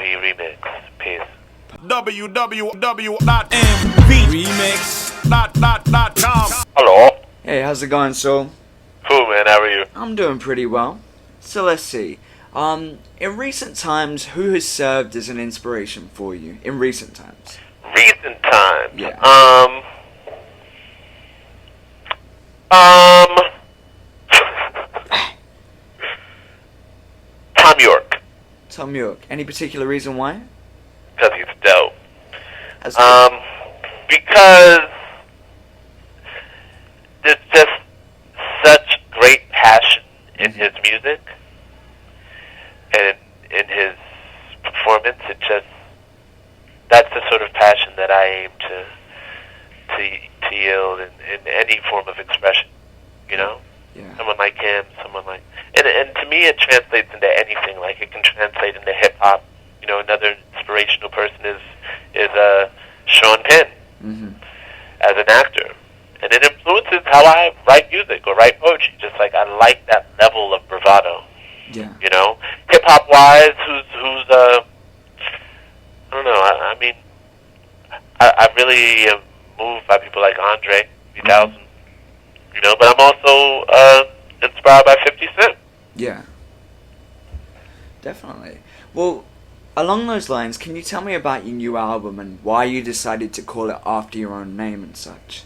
MVRemix. Peace. www.mvremix.com. Hello. Hey, how's it going, Saul? Cool, man. How are you? I'm doing pretty well. So let's see. In recent times, who has served as an inspiration for you? In recent times. Recent times. Yeah. Thom Yorke. Thom Yorke. Any particular reason why? Because he's dope. That's good. Because there's just such great passion in his music and in his performance. That's the sort of passion that I aim to yield in any form of expression, you know? Yeah. Someone like him, and to me it translates into anything. Like, it can translate into hip-hop. You know, another inspirational person is Sean Penn as an actor. And it influences how I write music or write poetry. Just like, I like that level of bravado. Yeah. You know? Hip-hop-wise, who's I don't know, I mean, I really am moved by people like Andre 3000, you know, but I'm also inspired by 50 Cent. Yeah. Definitely. Well, along those lines, can you tell me about your new album and why you decided to call it after your own name and such?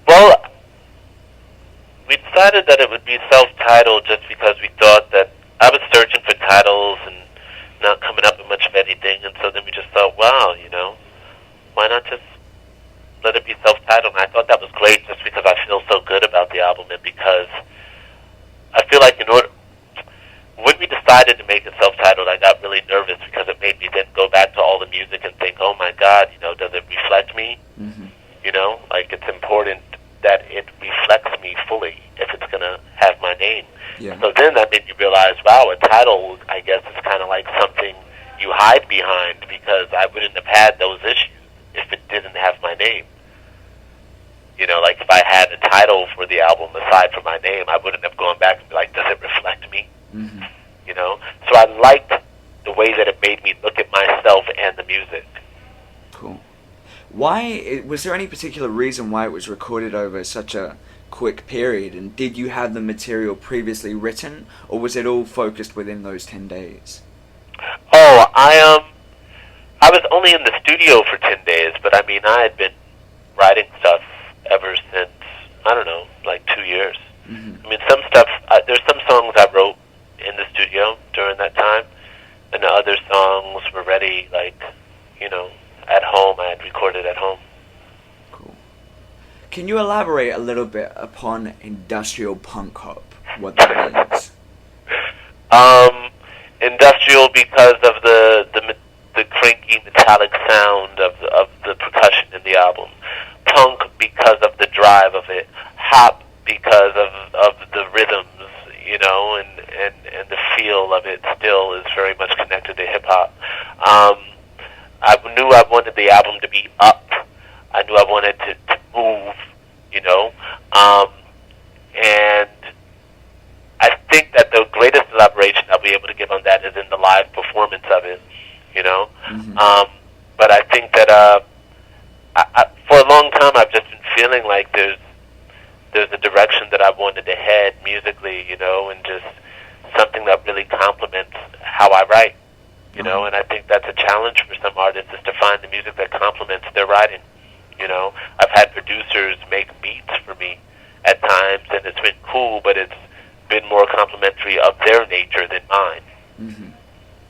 Well, we decided that it would be self-titled just because we thought that I was searching for titles and not coming up with much of anything, and so then we just thought, wow, you know, why not just let it be self-titled? And I thought that was great just because I feel so good about the album, and because I feel like when we decided to make it self-titled, I got really nervous because it made me then go back to all the music and think, oh my God, you know, does it reflect me? You know, like, it's important that it reflects me fully if it's going to have my name. Yeah. So then that made me realize, wow, a title, I guess, is kind of like something you hide behind, because I wouldn't have had those issues if it didn't have my name. You know, like, if I had a title for the album aside from my name, I wouldn't have gone back and be like, does it reflect me? You know? So I liked the way that it made me look at myself and the music. Cool. Why, was there any particular reason why it was recorded over such a quick period, and did you have the material previously written, or was it all focused within those 10 days? Oh, I was only in the studio for 10 days, but I mean, I had been writing stuff ever since, I don't know, like 2 years. I mean, some stuff, there's some songs I wrote in the studio during that time, and the other songs were ready, like, you know, at home. I had recorded at home. Cool. Can you elaborate a little bit upon industrial punk hop, what that means? Industrial because of the cranky metallic sound of the percussion in the album. Punk because of the drive of it. Hop because of the rhythms, you know, and the feel of it still is very much connected to hip hop. I knew I wanted the album to be up. I knew I wanted to move, you know, and I think that the greatest elaboration I'll be able to give on that is in the live performance of it, you know. But I think that for a long time I've just been feeling like there's a direction that I wanted to head musically, you know, and just something that really complements how I write, you know. And I think that's a challenge for some artists, is to find the music that complements their writing, you know. I've had producers make beats for me at times, and it's been cool, but it's been more complimentary of their nature than mine,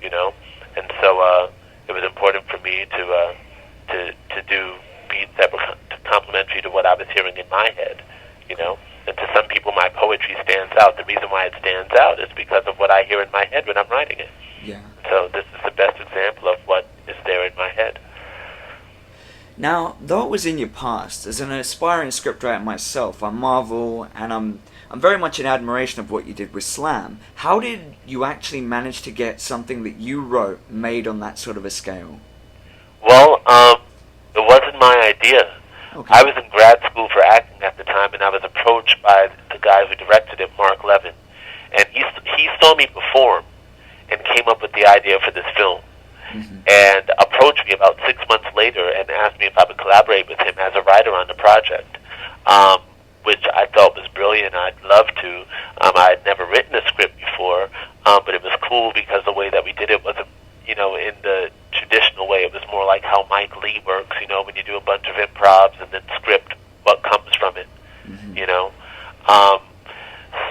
you know. And so it was important for me to do beats that were complementary to what I was hearing in my head, you know. And to some people, my poetry stands out. The reason why it stands out is because of what I hear in my head when I'm writing it. Yeah. So this is the best example of what is there in my head. Now, though it was in your past, as an aspiring scriptwriter myself, I marvel and I'm very much in admiration of what you did with Slam. How did you actually manage to get something that you wrote made on that sort of a scale? Well, it wasn't my idea. Okay. I was in grad school for acting at the time, and I was approached by the guy who directed it, Mark Levin. And he saw me perform, idea for this film, and approached me about 6 months later and asked me if I would collaborate with him as a writer on the project, which I thought was brilliant. I'd love to. I had never written a script before, but it was cool because the way that we did it wasn't, in the traditional way. It was more like how Mike Lee works, when you do a bunch of improvs and then script what comes from it,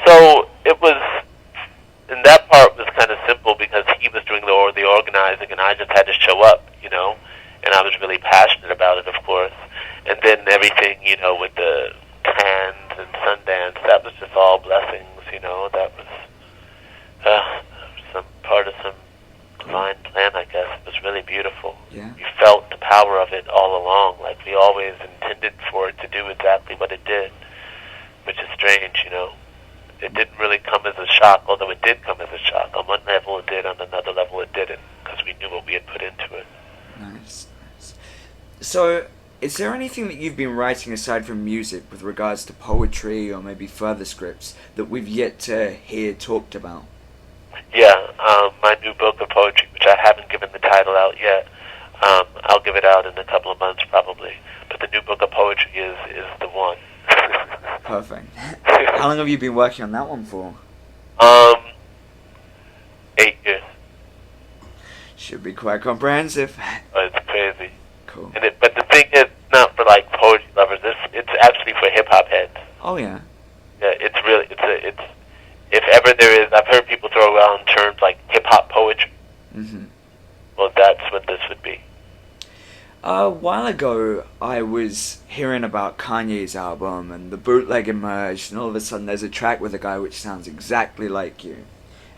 So it was, and that part was kind of simple because he was doing the organizing and I just had to show up, and I was really passionate about it, of course. And then everything, with the Cannes and Sundance, that was just all blessings, that was some part of some divine plan, I guess. It was really beautiful. Yeah. You felt the power of it all along, like we always intended for it to do exactly what it did, which is strange, It didn't really come as a shock, although it did come as a shock. On one level it did, on another level it didn't, because we knew what we had put into it. Nice. So, is there anything that you've been writing aside from music with regards to poetry or maybe further scripts that we've yet to hear talked about? Yeah, my new book of poetry, which I haven't given the title out yet. I'll give it out in a couple of months probably. But the new book of poetry is the one. Perfect. How long have you been working on that one for? 8 years. Should be quite comprehensive. Oh, it's crazy. Cool. But the thing is, not for like poetry lovers. It's actually for hip hop heads. Oh yeah. Yeah, it's really it's if ever there is, I've heard people throw around terms like hip hop poetry. Well, that's what this would be. A while ago, I was hearing about Kanye's album, and the bootleg emerged, and all of a sudden there's a track with a guy which sounds exactly like you.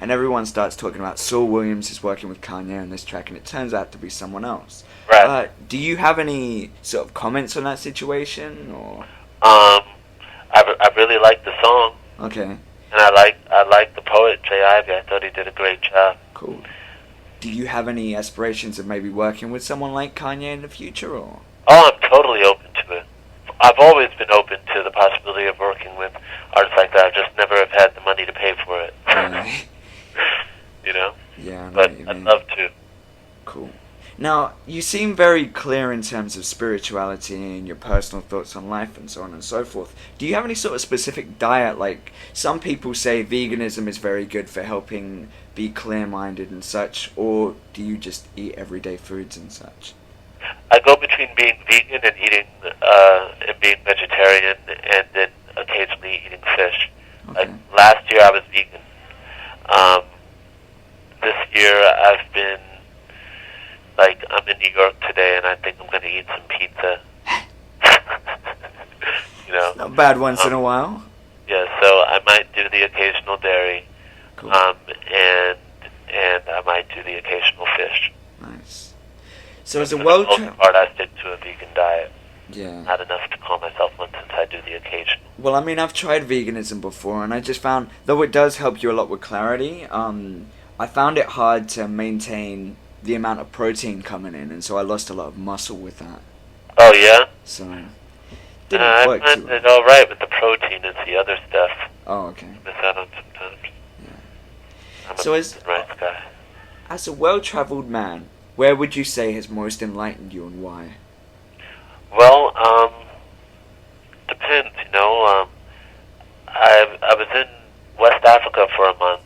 And everyone starts talking about Saul Williams is working with Kanye on this track, and it turns out to be someone else. Right. Do you have any sort of comments on that situation, or? I really like the song. Okay. And I like the poet, Jay Ivey. I thought he did a great job. Cool. Do you have any aspirations of maybe working with someone like Kanye in the future, or? Oh, I'm totally open to it. I've always been open to the possibility of working with artists like that. I've just never have had the money to pay for it. Yeah, I know but what you I'd mean. love to. Cool. Now, you seem very clear in terms of spirituality and your personal thoughts on life and so on and so forth. Do you have any sort of specific diet? Like, some people say veganism is very good for helping be clear-minded and such, or do you just eat everyday foods and such? I go between being vegan and eating and being vegetarian, and then occasionally eating fish. Okay. Like last year, I was vegan. This year, I've been I'm in New York today, and I think I'm going to eat some pizza. Not bad once in a while. Yeah, so I might do the occasional dairy, Cool. and I might do the occasional fish. Nice. So as a For world... the most part, I stick to a vegan diet. Yeah. Not enough to call myself one since I do the occasional. Well, I mean, I've tried veganism before, and I just found, though it does help you a lot with clarity, I found it hard to maintain the amount of protein coming in, and so I lost a lot of muscle with that. Oh, yeah? So, didn't work I too find well. it all right with the protein. It's the other stuff Oh, okay. I miss out on sometimes. Yeah. I'm So a as rice guy. as a well-traveled man, where would you say has most enlightened you and why? Well, depends, I was in West Africa for a month,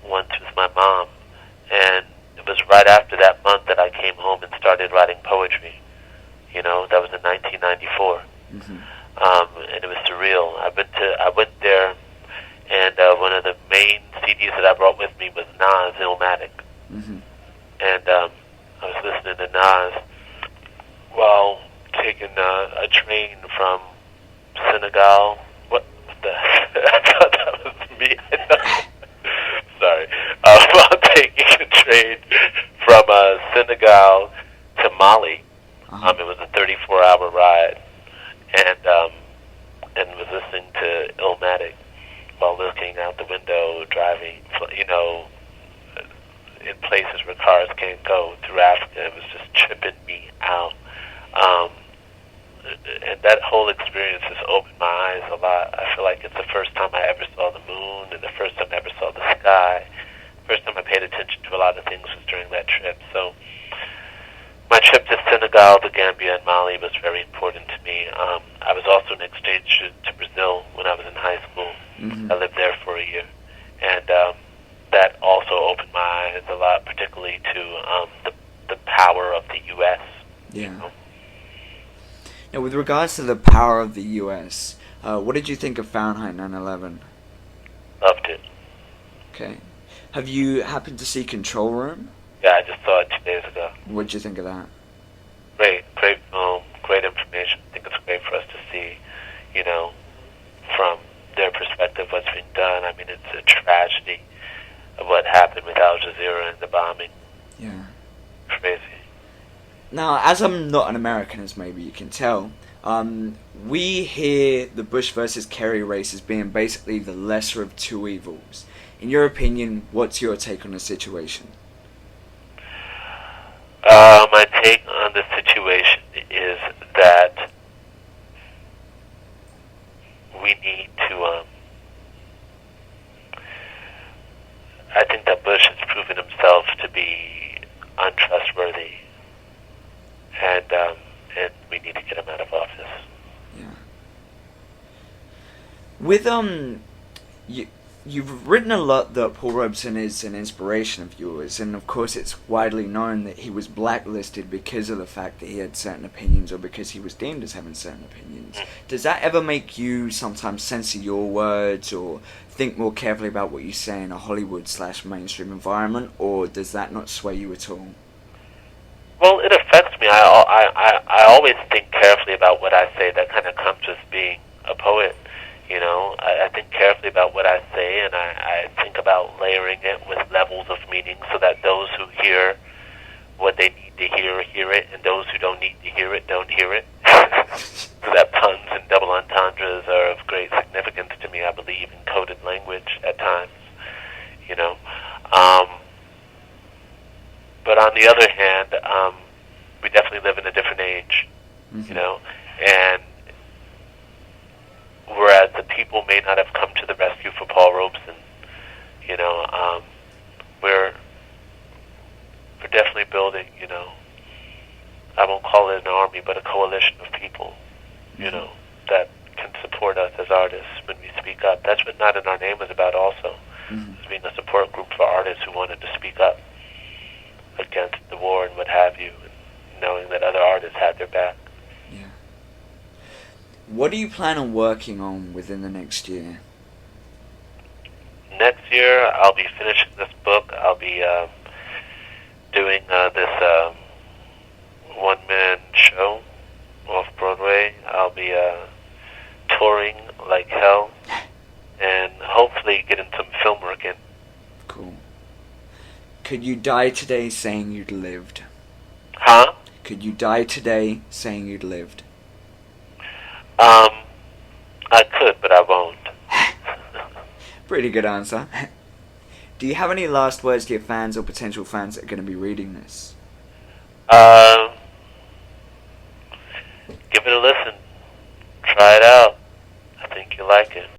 once with my mom, and it was right after that month that I came home and started writing poetry. That was in 1994. And it was surreal. I went there, and one of the main CDs that I brought with me was Nas, Illmatic. And I was listening to Nas while taking a train from Senegal. What the? I thought that was me. Sorry. While taking a train from Senegal to Mali. It was a 34-hour ride, and was listening to Illmatic while looking out the window, driving, in places where cars can't go through Africa. It was just tripping me out. And that whole experience has opened my eyes a lot. I feel like it's the first time I ever saw the moon, and the first time I ever saw the sky, the first time I paid attention lot of things was during that trip. So my trip to Senegal, the Gambia, and Mali was very important to me. I was also an exchange student to Brazil when I was in high school. Mm-hmm. I lived there for a year. And that also opened my eyes a lot, particularly to the power of the U.S. Yeah. You know? Now, with regards to the power of the U.S., what did you think of Fahrenheit 9/11? Loved it. Okay. Have you happened to see Control Room? Yeah, I just saw it 2 days ago. What did you think of that? Great film, great information. I think it's great for us to see, you know, from their perspective what's being done. I mean, it's a tragedy of what happened with Al Jazeera and the bombing. Yeah. Crazy. Now, as I'm not an American, as maybe you can tell, we hear the Bush versus Kerry race as being basically the lesser of two evils. In your opinion, what's your take on the situation? My take on the situation is that we need to, I think that Bush has proven himself to be untrustworthy, and we need to get him out of office. Yeah. With you've written a lot that Paul Robeson is an inspiration of yours, and of course it's widely known that he was blacklisted because of the fact that he had certain opinions, or because he was deemed as having certain opinions. Does that ever make you sometimes censor your words, or think more carefully about what you say in a Hollywood/mainstream environment, or does that not sway you at all? Well, it affects me. I always think carefully about what I say. That kind of comes with being a poet. You know, I think carefully about what I say, and I think about layering it with levels of meaning so that those who hear what they need to hear it, and those who don't need to hear it, don't hear it. So that puns and double entendres are of great significance to me. I believe in coded language at times, you know. But on the other hand, we definitely live in a different age, you know, and whereas the people may not have come to the rescue for Paul Robeson, you know, we're definitely building, you know, I won't call it an army, but a coalition of people, you know, that can support us as artists when we speak up. That's what Not in Our Name is about also, is being a support group for artists who wanted to speak up against the war and what have you, and knowing that other artists had their back. Yeah. What do you plan on working on within the next year? Next year, I'll be finishing this book. I'll be doing this one-man show off-Broadway. I'll be touring like hell, and hopefully getting some film work in. Cool. Could you die today saying you'd lived? Huh? Could you die today saying you'd lived? I could, but I won't. Pretty good answer. Do you have any last words to your fans or potential fans that are going to be reading this?